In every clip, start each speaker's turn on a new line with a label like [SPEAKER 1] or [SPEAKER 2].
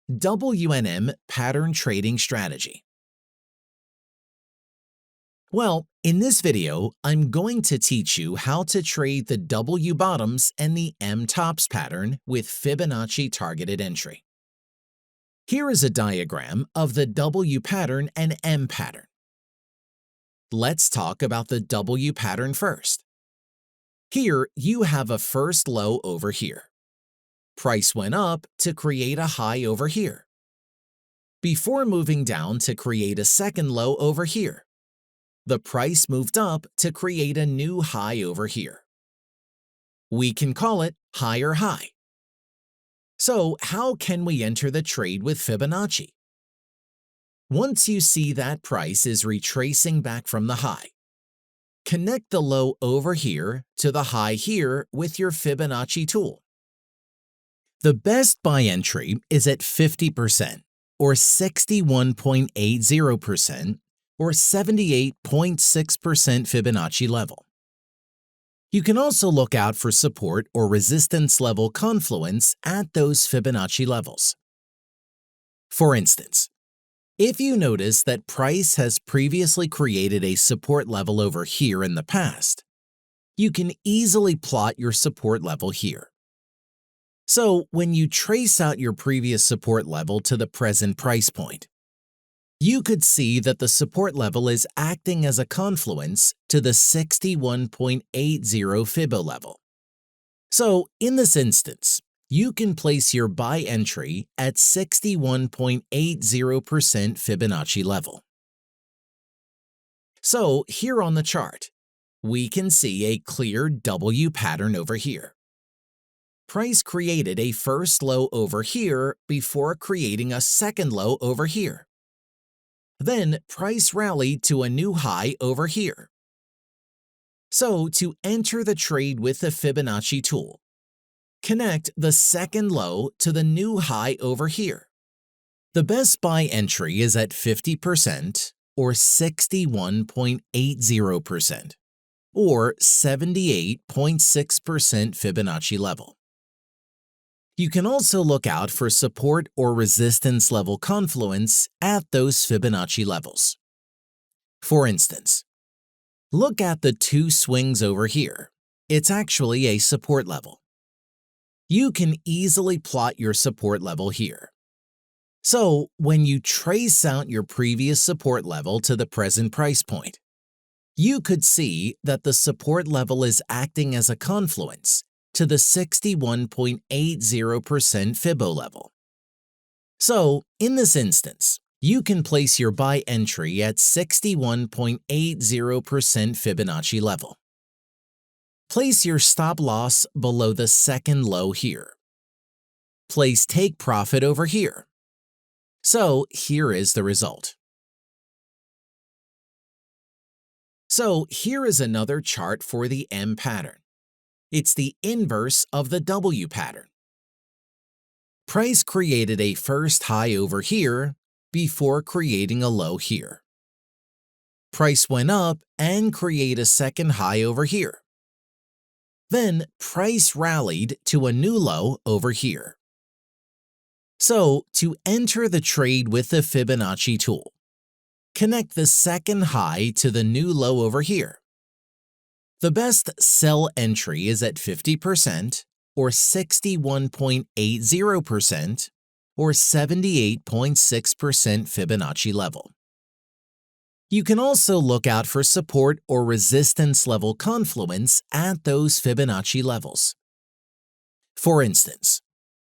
[SPEAKER 1] WNM pattern trading strategy. Well, in this video, I'm going to teach you how to trade the W bottoms and the M tops pattern with Fibonacci targeted entry. Here is a diagram of the W pattern and M pattern. Let's talk about the W pattern first. Here, you have a first low over here. Price went up to create a high over here, before moving down to create a second low over here. The price moved up to create a new high over here. We can call it higher high. So how can we enter the trade with Fibonacci? Once you see that price is retracing back from the high, connect the low over here to the high here with your Fibonacci tool. The best buy entry is at 50% or 61.80% or 78.6% Fibonacci level. You can also look out for support or resistance level confluence at those Fibonacci levels. For instance, if you notice that price has previously created a support level over here in the past, you can easily plot your support level here. So when you trace out your previous support level to the present price point, you could see that the support level is acting as a confluence to the 61.80 Fibo level. So in this instance, you can place your buy entry at 61.80% Fibonacci level. So here on the chart, we can see a clear W pattern over here. Price created a first low over here before creating a second low over here. Then price rallied to a new high over here. So to enter the trade with the Fibonacci tool, connect the second low to the new high over here. The best buy entry is at 50% or 61.80% or 78.6% Fibonacci level. You can also look out for support or resistance level confluence at those Fibonacci levels. For instance, look at the two swings over here. It's actually a support level. You can easily plot your support level here. So when you trace out your previous support level to the present price point, you could see that the support level is acting as a confluence to the 61.80% Fibo level. So, in this instance, you can place your buy entry at 61.80% Fibonacci level. Place your stop loss below the second low here. Place take profit over here. So, here is the result. So, here is another chart for the M pattern. It's the inverse of the W pattern. Price created a first high over here before creating a low here. Price went up and created a second high over here. Then price rallied to a new low over here. So to enter the trade with the Fibonacci tool, connect the second high to the new low over here. The best sell entry is at 50% or 61.80% or 78.6% Fibonacci level. You can also look out for support or resistance level confluence at those Fibonacci levels. For instance,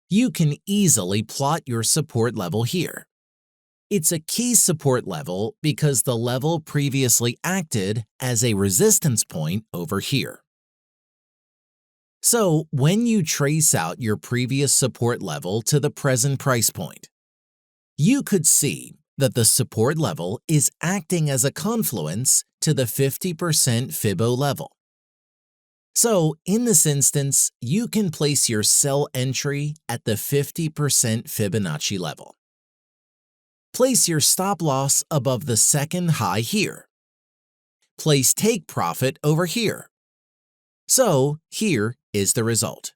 [SPEAKER 1] you can easily plot your support level here. It's a key support level because the level previously acted as a resistance point over here. So when you trace out your previous support level to the present price point, you could see that the support level is acting as a confluence to the 50% Fibo level. So in this instance, you can place your sell entry at the 50% Fibonacci level. Place your stop loss above the second high here. Place take profit over here. So here is the result.